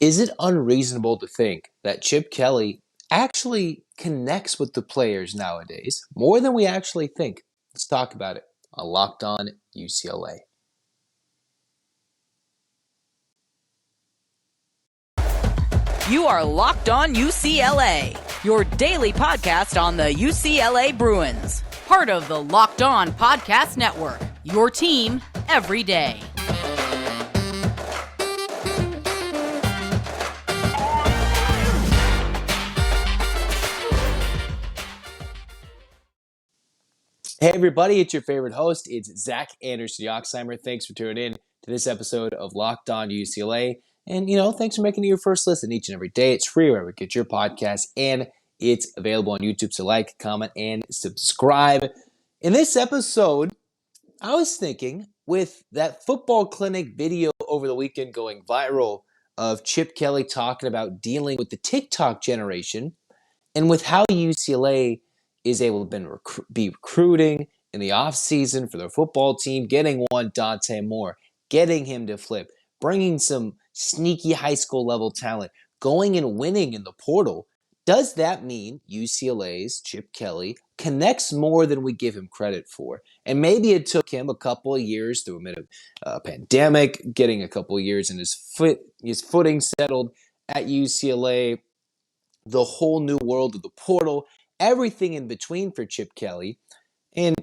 Is it unreasonable to think that Chip Kelly actually connects with the players nowadays more than we actually think? Let's talk about it on Locked On UCLA. You are Locked On UCLA, your daily podcast on the UCLA Bruins. Part of the Locked On Podcast Network, your team every day. Hey everybody, it's your favorite host. It's Zach Anderson-Yoxsimer. Thanks for tuning in to this episode of Locked On UCLA. And, thanks for making it your first listen each and every day. It's free wherever you get your podcast, and it's available on YouTube. So like, comment, and subscribe. In this episode, I was thinking with that football clinic video over the weekend going viral of Chip Kelly talking about dealing with the Tik Tok generation and with how UCLA is able to be recruiting in the offseason for their football team, getting one DANTE Moore, getting him to flip, bringing some sneaky high school level talent, going and winning in the portal. Does that mean UCLA's Chip Kelly connects more than we give him credit for? And maybe it took him a couple of years through a pandemic, getting a couple of years in his footing settled at UCLA, the whole new world of the portal, everything in between for Chip Kelly. And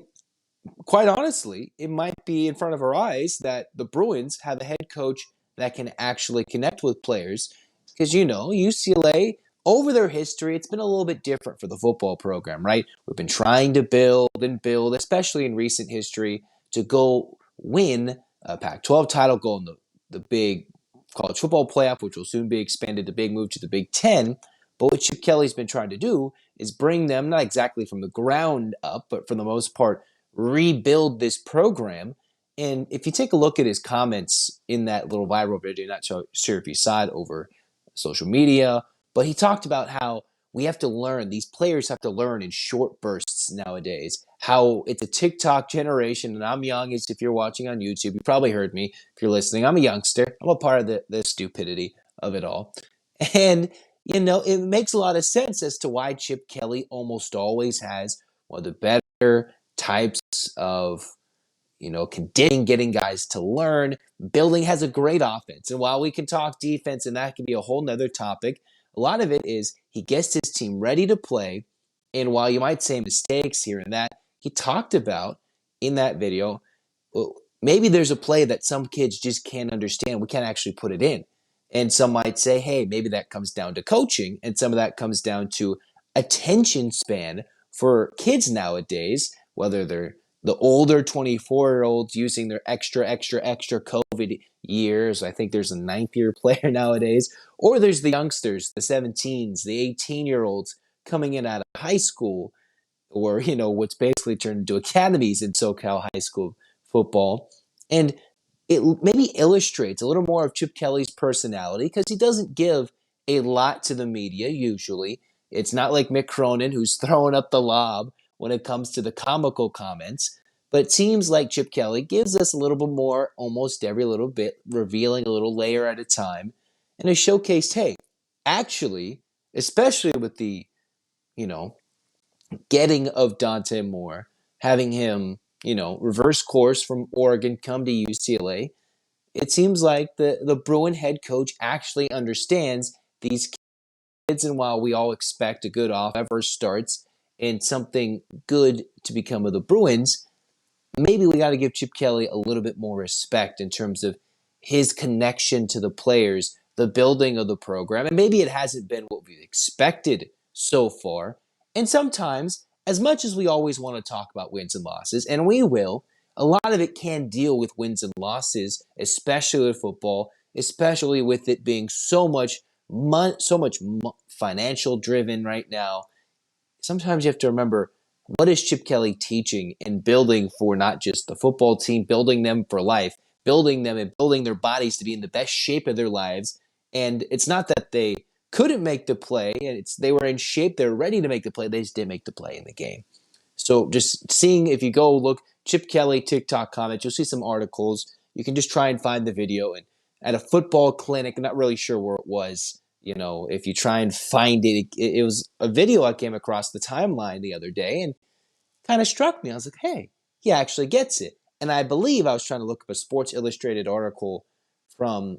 quite honestly, it might be in front of our eyes that the Bruins have a head coach that can actually connect with players. Because, UCLA, over their history, it's been a little bit different for the football program, right? We've been trying to build and build, especially in recent history, to go win a Pac-12 title, go in the big college football playoff, which will soon be expanded, the big move to the Big Ten. But what Chip Kelly's been trying to do is bring them, not exactly from the ground up, but for the most part, rebuild this program. And if you take a look at his comments in that little viral video, not sure if you saw it over social media, but he talked about how we have to learn, these players have to learn in short bursts nowadays, how it's a TikTok generation, and I'm young, as if you're watching on YouTube, you probably heard me if you're listening. I'm a youngster. I'm a part of the stupidity of it all. And it makes a lot of sense as to why Chip Kelly almost always has one of the better types of, conditioning, getting guys to learn. Building has a great offense. And while we can talk defense, and that can be a whole nother topic, a lot of it is he gets his team ready to play. And while you might say mistakes here and that, he talked about in that video, maybe there's a play that some kids just can't understand. We can't actually put it in. And some might say, hey, maybe that comes down to coaching, and some of that comes down to attention span for kids nowadays, whether they're the older 24-year-olds using their extra COVID years. I think there's a ninth-year player nowadays. Or there's the youngsters, the 17s, the 18-year-olds coming in out of high school, or, what's basically turned into academies in SoCal high school football. And it maybe illustrates a little more of Chip Kelly's personality because he doesn't give a lot to the media usually. It's not like Mick Cronin, who's throwing up the lob when it comes to the comical comments. But it seems like Chip Kelly gives us a little bit more almost every little bit, revealing a little layer at a time. And has showcased, hey, actually, especially with the, getting of DANTE Moore, having him reverse course from Oregon, come to UCLA. It seems like the Bruin head coach actually understands these kids, and while we all expect a good ever starts and something good to become of the Bruins, maybe we got to give Chip Kelly a little bit more respect in terms of his connection to the players, the building of the program, and maybe it hasn't been what we expected so far. And sometimes, as much as we always want to talk about wins and losses, and we will, a lot of it can deal with wins and losses, especially with football, especially with it being so much financial driven right now. Sometimes you have to remember, what is Chip Kelly teaching and building for not just the football team, building them for life, building them and building their bodies to be in the best shape of their lives. And it's not that they couldn't make the play, and they were in shape, they're ready to make the play, they just didn't make the play in the game. So just seeing, if you go look, Chip Kelly TikTok comments, you'll see some articles. You can just try and find the video and at a football clinic. I'm not really sure where it was. If you try and find it, it was a video I came across the timeline the other day and kind of struck me. I was like, hey, he actually gets it. And I believe I was trying to look up a Sports Illustrated article from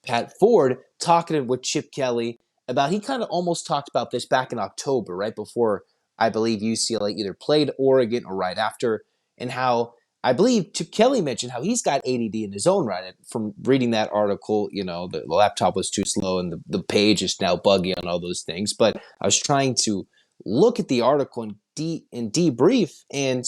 Pat Ford talking with Chip Kelly about, he kind of almost talked about this back in October, right before I believe UCLA either played Oregon or right after, and how I believe Chip Kelly mentioned how he's got ADD in his own right. And from reading that article, the laptop was too slow and the page is now buggy on all those things. But I was trying to look at the article and debrief, and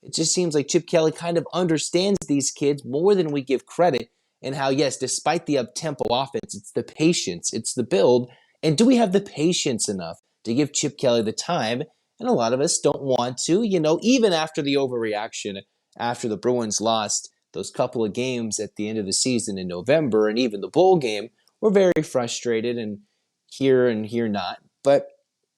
it just seems like Chip Kelly kind of understands these kids more than we give credit, and how, yes, despite the up-tempo offense, it's the patience, it's the build, and do we have the patience enough to give Chip Kelly the time? And a lot of us don't want to, even after the overreaction, after the Bruins lost those couple of games at the end of the season in November, and even the bowl game, we're very frustrated and here not. But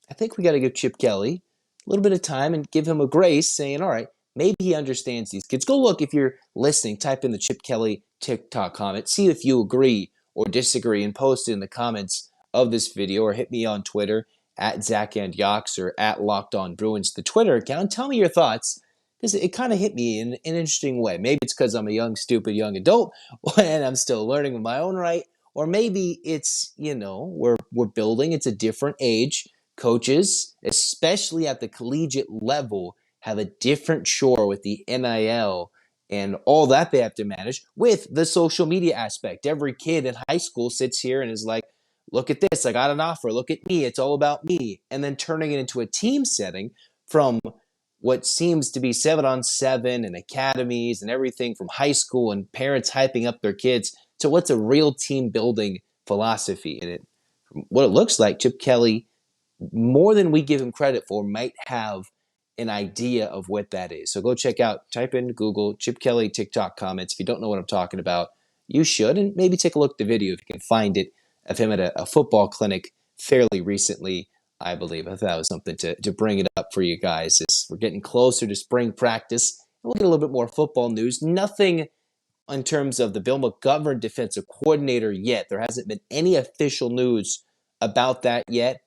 I think we got to give Chip Kelly a little bit of time and give him a grace, saying, all right, maybe he understands these kids. Go look, if you're listening, type in the Chip Kelly TikTok comment, see if you agree or disagree, and post it in the comments of this video, or hit me on Twitter at Zach and or at Locked On Bruins, the Twitter account. Tell me your thoughts, because it kind of hit me in an interesting way. Maybe it's because I'm a young, stupid young adult and I'm still learning in my own right, or maybe it's, we're building. It's a different age. Coaches, especially at the collegiate level, have a different chore with the NIL and all that they have to manage with the social media aspect. Every kid in high school sits here and is like, look at this, I got an offer, look at me, it's all about me. And then turning it into a team setting from what seems to be 7-on-7 and academies and everything from high school and parents hyping up their kids to what's a real team building philosophy. And what it looks like, Chip Kelly, more than we give him credit for, might have an idea of what that is. So go type in Google Chip Kelly TikTok comments. If you don't know what I'm talking about, you should, and maybe take a look at the video if you can find it, of him at a football clinic fairly recently, I believe. I thought that was something to bring it up for you guys, as we're getting closer to spring practice. We'll get a little bit more football news. Nothing in terms of the Bill McGovern defensive coordinator yet. There hasn't been any official news about that yet.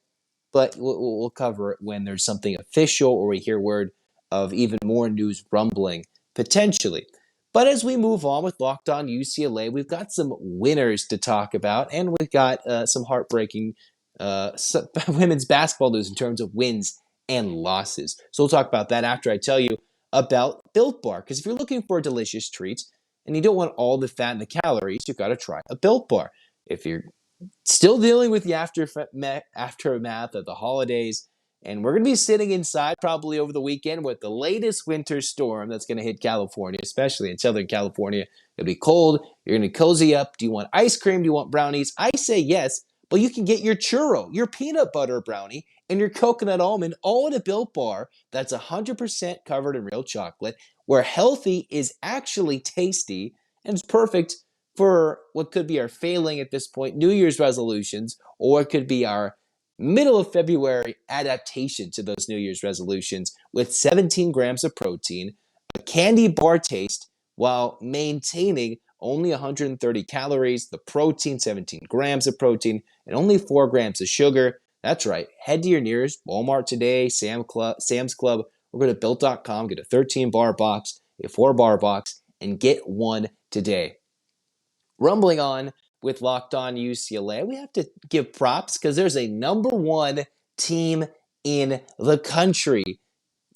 But we'll cover it when there's something official, or we hear word of even more news rumbling, potentially. But as we move on with Locked On UCLA, we've got some winners to talk about, and we've got some heartbreaking women's basketball news in terms of wins and losses. So we'll talk about that after I tell you about Built Bar. Because if you're looking for a delicious treat and you don't want all the fat and the calories, you've got to try a Built Bar. If you're still dealing with the aftermath of the holidays, and we're going to be sitting inside probably over the weekend with the latest winter storm that's going to hit California, especially in Southern California. It'll be cold. You're going to cozy up. Do you want ice cream? Do you want brownies? I say yes, but you can get your churro, your peanut butter brownie, and your coconut almond all in a Built Bar that's 100% covered in real chocolate, where healthy is actually tasty, and it's perfect for what could be our failing at this point New Year's resolutions, or it could be our middle of February adaptation to those New Year's resolutions, with 17 grams of protein, a candy bar taste, while maintaining only 130 calories, the protein, 17 grams of protein, and only 4 grams of sugar. That's right. Head to your nearest Walmart today, Sam's Club, or go to Built.com, get a 13-bar box, a 4-bar box, and get one today. Rumbling on with Locked On UCLA, we have to give props because there's a number one team in the country,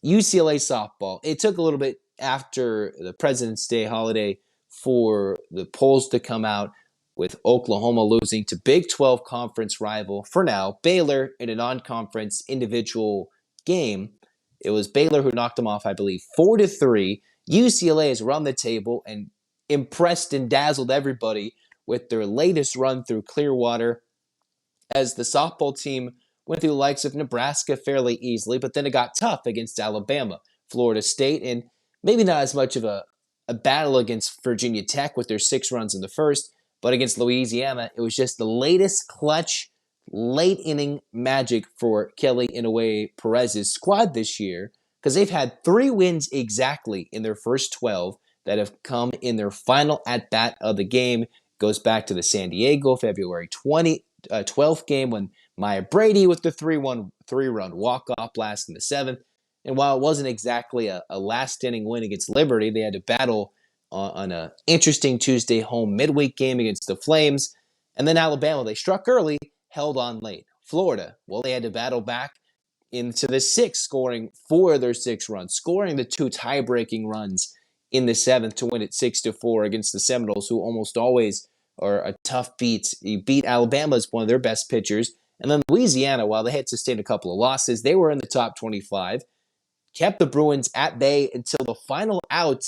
UCLA Softball. It took a little bit after the President's Day holiday for the polls to come out, with Oklahoma losing to Big 12 conference rival, for now, Baylor, in a non-conference individual game. It was Baylor who knocked them off, I believe, 4-3. UCLA has run the table and impressed and dazzled everybody with their latest run through Clearwater, as the softball team went through the likes of Nebraska fairly easily, but then it got tough against Alabama, Florida State, and maybe not as much of a battle against Virginia Tech with their 6 runs in the first, but against Louisiana, it was just the latest clutch, late inning magic for Kelly Inouye Perez's squad this year, because they've had 3 wins exactly in their first 12 that have come in their final at-bat of the game, Goes back to the San Diego February 12th game when Maya Brady with the 3-run walk-off blast in the 7th. And while it wasn't exactly a last-inning win against Liberty, they had to battle on an interesting Tuesday home midweek game against the Flames. And then Alabama, they struck early, held on late. Florida, well, they had to battle back into the 6th, scoring 4 of their 6 runs, scoring the 2 tie-breaking runs in the 7th to win it 6-4 against the Seminoles, who almost always are a tough beat. You beat Alabama as one of their best pitchers. And then Louisiana, while they had sustained a couple of losses, they were in the top 25, kept the Bruins at bay until the final out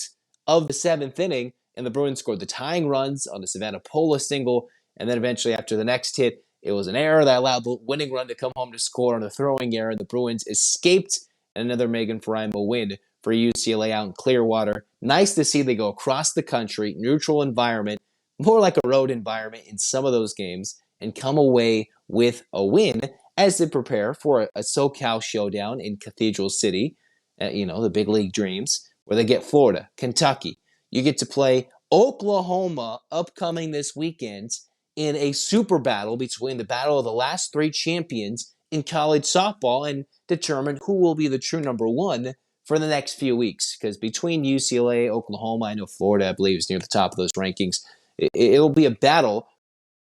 of the 7th inning, and the Bruins scored the tying runs on the Savannah Pola single, and then eventually after the next hit, it was an error that allowed the winning run to come home to score on a throwing error, and the Bruins escaped another Megan Faraimo win for UCLA out in Clearwater. Nice to see they go across the country, neutral environment, more like a road environment in some of those games, and come away with a win as they prepare for a SoCal showdown in Cathedral City, the big league dreams, where they get Florida, Kentucky. You get to play Oklahoma upcoming this weekend in a super battle between the battle of the last 3 champions in college softball and determine who will be the true number 1 for the next few weeks. Because between UCLA, Oklahoma, I know Florida, I believe, is near the top of those rankings. It'll be a battle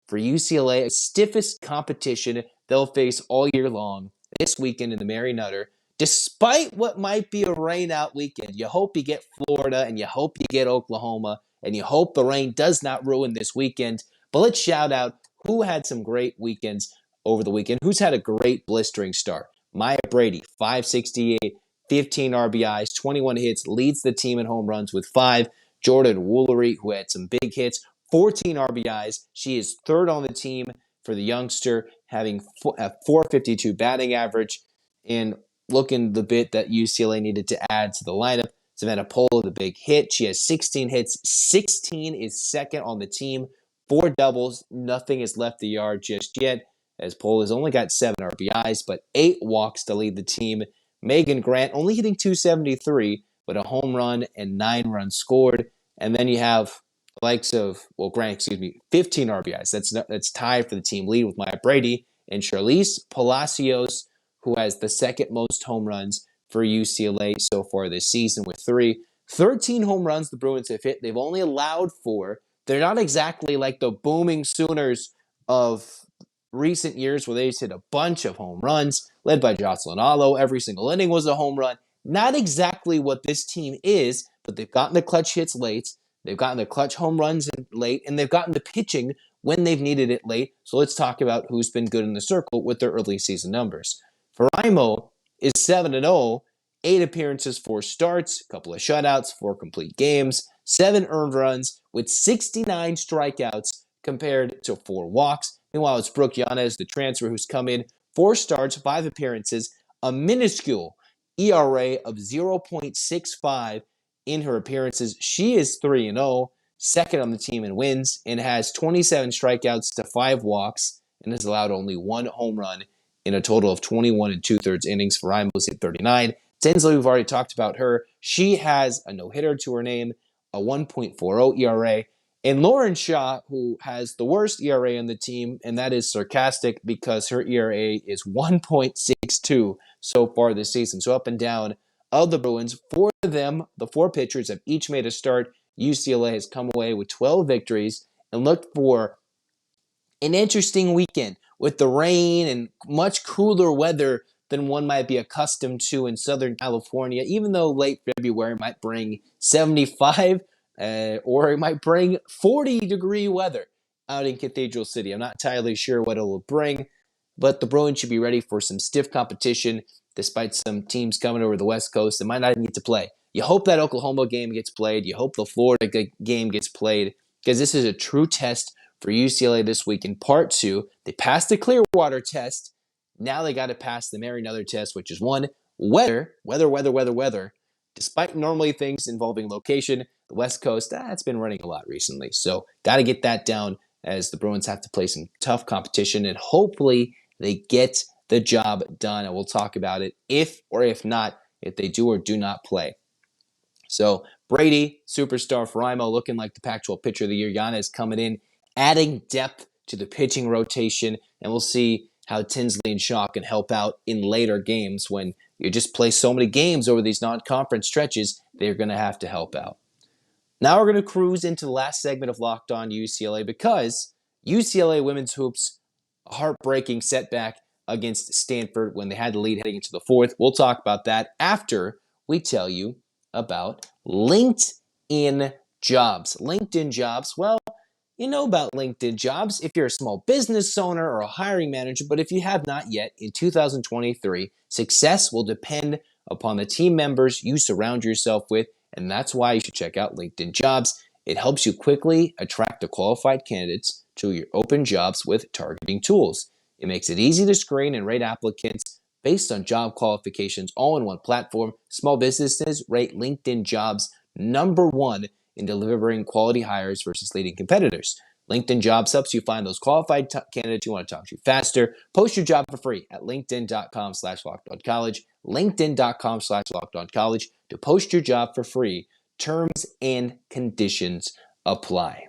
for UCLA, the stiffest competition they'll face all year long this weekend in the Mary Nutter. Despite what might be a rain-out weekend, you hope you get Florida and you hope you get Oklahoma and you hope the rain does not ruin this weekend. But let's shout out who had some great weekends over the weekend. Who's had a great blistering start? Maya Brady, 568, 15 RBIs, 21 hits, leads the team in home runs with 5. Jordan Woolery, who had some big hits, 14 RBIs. She is 3rd on the team for the youngster, having a 452 batting average. And looking the bit that UCLA needed to add to the lineup, Savannah Pola, the big hit. She has 16 hits. 16 is 2nd on the team. 4 doubles. Nothing has left the yard just yet, as Pola's only got 7 RBIs, but 8 walks to lead the team. Megan Grant only hitting 273, but a home run and 9 runs scored. And then you have the likes of, Grant, 15 RBIs. That's tied for the team lead with Maya Brady and Charlize Palacios, who has the 2nd most home runs for UCLA so far this season with 3. 13 home runs the Bruins have hit. They've only allowed 4. They're not exactly like the booming Sooners of recent years where they just hit a bunch of home runs, led by Jocelyn Allo. Every single inning was a home run. Not exactly what this team is, but they've gotten the clutch hits late. They've gotten the clutch home runs late, and they've gotten the pitching when they've needed it late. So let's talk about who's been good in the circle with their early season numbers. Faraimo is 7-0, 8 appearances, 4 starts, a couple of shutouts, 4 complete games, 7 earned runs with 69 strikeouts compared to 4 walks. Meanwhile, it's Brooke Yanez, the transfer, who's come in 4 starts, 5 appearances, a minuscule ERA of 0.65 in her appearances. She is 3-0, 2nd on the team in wins, and has 27 strikeouts to 5 walks, and has allowed only 1 home run in a total of 21 2/3 innings. Faraimo's hit 39. Tinsley, we've already talked about her. She has a no-hitter to her name, a 1.40 ERA. And Lauren Shaw, who has the worst ERA on the team, and that is sarcastic because her ERA is 1.62 so far this season. So up and down of the Bruins. For them, the 4 pitchers have each made a start. UCLA has come away with 12 victories and looked for an interesting weekend with the rain and much cooler weather than one might be accustomed to in Southern California, even though late February might bring 75 or it might bring 40-degree weather out in Cathedral City. I'm not entirely sure what it will bring, but the Bruins should be ready for some stiff competition despite some teams coming over the West Coast that might not even get to play. You hope that Oklahoma game gets played. You hope the Florida game gets played because this is a true test for UCLA this week. In part 2, they passed the Clearwater test. Now they got to pass the Mary Nutter test, which is 1, weather. Despite normally things involving location, the West Coast, it's been running a lot recently. So got to get that down as the Bruins have to play some tough competition, and hopefully they get the job done. And we'll talk about it if or if not, if they do or do not play. So Brady, superstar, Faraimo looking like the Pac-12 pitcher of the year. Yanez coming in adding depth to the pitching rotation, and we'll see how Tinsley and Shaw can help out in later games. When you just play so many games over these non-conference stretches, they're going to have to help out. Now we're going to cruise into the last segment of Locked On UCLA because UCLA women's hoops, a heartbreaking setback against Stanford when they had the lead heading into the fourth. We'll talk about that after we tell you about LinkedIn jobs. LinkedIn jobs, well, you know about LinkedIn jobs if you're a small business owner or a hiring manager, but if you have not yet, in 2023, success will depend upon the team members you surround yourself with, and that's why you should check out LinkedIn Jobs. It helps you quickly attract the qualified candidates to your open jobs with targeting tools. It makes it easy to screen and rate applicants based on job qualifications all in one platform. Small businesses rate LinkedIn Jobs #1 in delivering quality hires versus leading competitors. LinkedIn Jobs helps you find those qualified candidates you want to talk to faster. Post your job for free at linkedin.com/lockedoncollege. linkedin.com/lockedoncollege to post your job for free. Terms and conditions apply.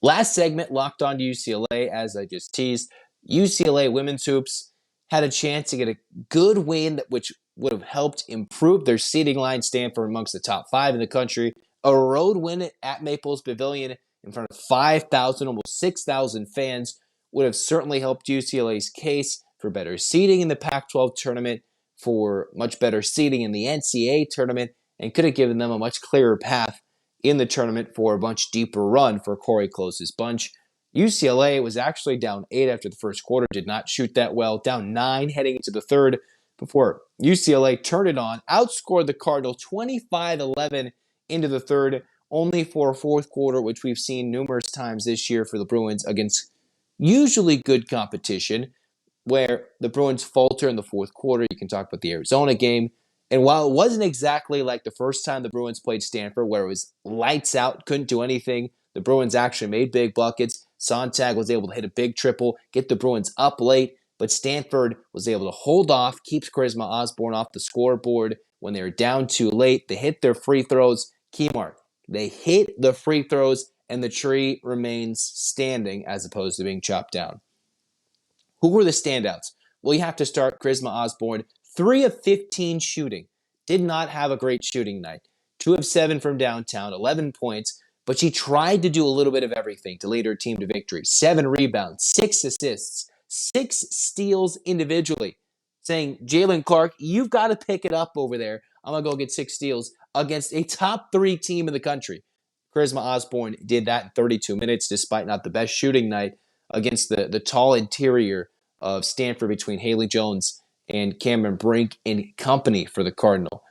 Last segment, Locked On UCLA, as I just teased. UCLA women's hoops had a chance to get a good win, which would have helped improve their seeding line, Stanford amongst the top 5 in the country. A road win at Maples Pavilion in front of 5,000, almost 6,000 fans would have certainly helped UCLA's case for better seeding in the Pac-12 tournament, for much better seeding in the NCAA tournament, and could have given them a much clearer path in the tournament for a much deeper run for Corey Close's bunch. UCLA was actually down 8 after the first quarter, did not shoot that well, down 9 heading into the third before UCLA turned it on, outscored the Cardinal 25-11 into the third, only for a fourth quarter, which we've seen numerous times this year for the Bruins against usually good competition, where the Bruins falter in the fourth quarter. You can talk about the Arizona game. And while it wasn't exactly like the first time the Bruins played Stanford, where it was lights out, couldn't do anything, the Bruins actually made big buckets. Sontag was able to hit a big triple, get the Bruins up late, but Stanford was able to hold off, keeps Charisma Osborne off the scoreboard when they were down too late. They hit their free throws. Key mark, they hit the free throws, and the tree remains standing as opposed to being chopped down. Who were the standouts? Well, you have to start Charisma Osborne. 3 of 15 shooting. Did not have a great shooting night. 2 of 7 from downtown, 11 points, but she tried to do a little bit of everything to lead her team to victory. 7 rebounds, 6 assists, 6 steals individually, saying, Jalen Clark, you've got to pick it up over there. I'm going to go get 6 steals against a top 3 team in the country. Charisma Osborne did that in 32 minutes, despite not the best shooting night against the tall interior of Stanford between Haley Jones and Cameron Brink and company for the Cardinal.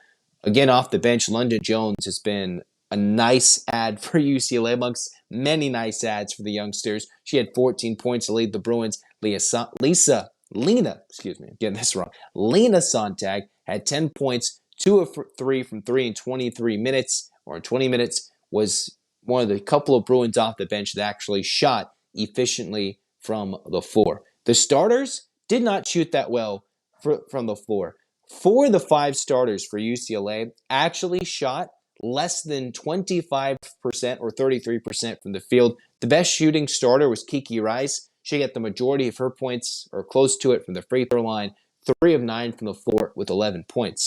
Again, off the bench, London Jones has been a nice add for UCLA amongst many nice ads for the youngsters. She had 14 points to lead the Bruins. Lena Sontag had 10 points, 2 of 3 from 3 in 23 minutes, or in 20 minutes, was one of the couple of Bruins off the bench that actually shot efficiently from the floor. The starters did not shoot that well from the floor. 4 of the 5 starters for UCLA actually shot less than 25% or 33% from the field. The best shooting starter was Kiki Rice. She got the majority of her points, or close to it, from the free throw line. 3 of 9 from the floor with 11 points.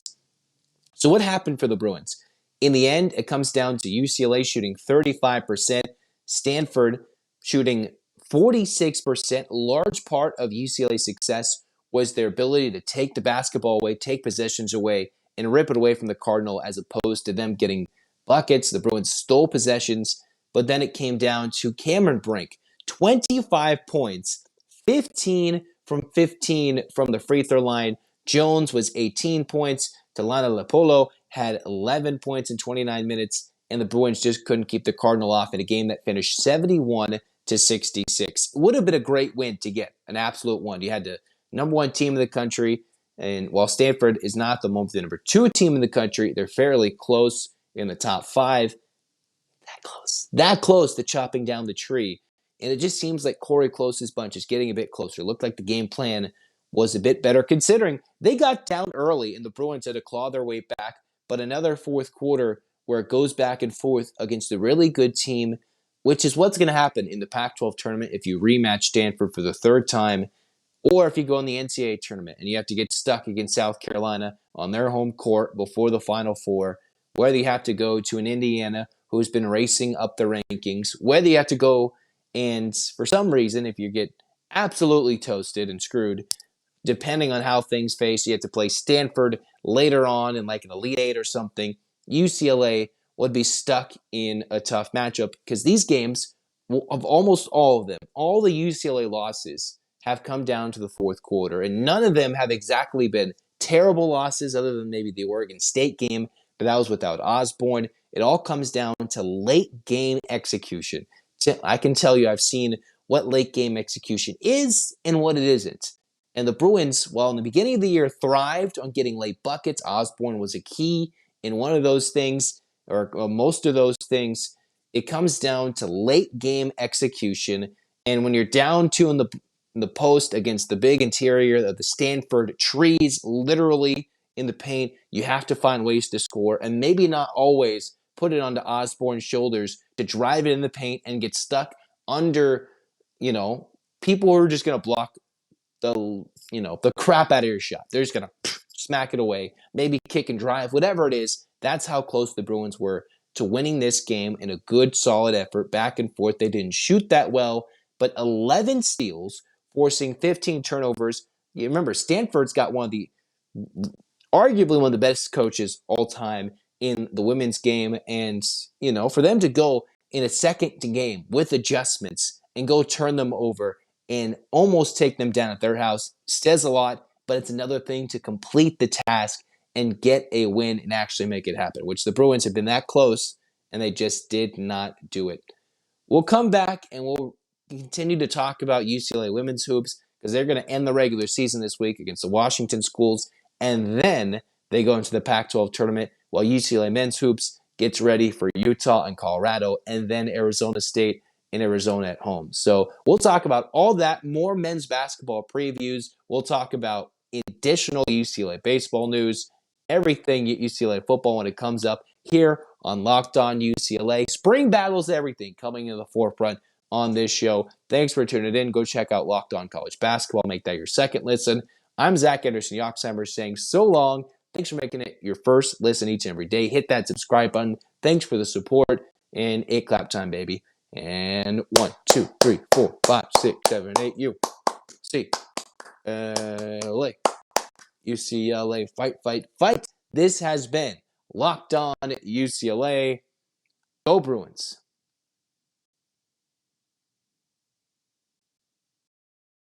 So what happened for the Bruins? In the end, it comes down to UCLA shooting 35%, Stanford shooting 46%. A large part of UCLA's success was their ability to take the basketball away, take possessions away, and rip it away from the Cardinal, as opposed to them getting buckets. The Bruins stole possessions, but then it came down to Cameron Brink. 25 points, 15 from 15 from the free throw line. Jones was 18 points. Talana Lepolo had 11 points in 29 minutes, and the Bruins just couldn't keep the Cardinal off in a game that finished 71-66. It would have been a great win to get, an absolute one. You had the number 1 team in the country, and while Stanford is not the moment the number 2 team in the country, they're fairly close in the top 5. That close to chopping down the tree. And it just seems like Corey Close's bunch is getting a bit closer. It looked like the game plan was a bit better, considering they got down early and the Bruins had to claw their way back. But another fourth quarter where it goes back and forth against a really good team which is what's going to happen in the Pac-12 tournament if you rematch Stanford for the third time, or if you go in the NCAA tournament and you have to get stuck against South Carolina on their home court before the Final Four, whether you have to go to an Indiana who's been racing up the rankings, whether you have to go and for some reason, if you get absolutely toasted and screwed, depending on how things face, you have to play Stanford later on in like an Elite Eight or something, UCLA would be stuck in a tough matchup because these games, of almost all of them, all the UCLA losses have come down to the fourth quarter, and none of them have exactly been terrible losses other than maybe the Oregon State game, but that was without Osborne. It all comes down to late game execution. I can tell you I've seen what late game execution is and what it isn't. And the Bruins, while in the beginning of the year thrived on getting late buckets, Osborne was a key in one of those things, or most of those things. It comes down to late game execution. And when you're down two in the post against the big interior of the Stanford trees, literally in the paint, you have to find ways to score, and maybe not always put it onto Osborne's shoulders to drive it in the paint and get stuck under, people who are just going to block the crap out of your shot. They're just going to smack it away, maybe kick and drive, whatever it is. That's how close the Bruins were to winning this game in a good, solid effort back and forth. They didn't shoot that well, but 11 steals, forcing 15 turnovers. You remember, Stanford's got arguably one of the best coaches all time in the women's game. And, for them to go in a second game with adjustments and go turn them over and almost take them down at their house says a lot, but it's another thing to complete the task and get a win and actually make it happen, which the Bruins have been that close, and they just did not do it. We'll come back and we'll continue to talk about UCLA women's hoops because they're going to end the regular season this week against the Washington schools, and then they go into the Pac-12 tournament while UCLA men's hoops gets ready for Utah and Colorado, and then Arizona State in Arizona at home. So we'll talk about all that, more men's basketball previews. We'll talk about additional UCLA baseball news, everything UCLA football when it comes up here on Locked On UCLA. Spring battles, everything coming in the forefront on this show. Thanks for tuning in. Go check out Locked On College Basketball. Make that your second listen. I'm Zach Anderson-Yoxsimer saying so long. Thanks for making it your first listen each and every day. Hit that subscribe button. Thanks for the support. And 8 clap time, baby. And 1, 2, 3, 4, 5, 6, 7, 8. UCLA. UCLA. Fight, fight, fight. This has been Locked On UCLA. Go Bruins.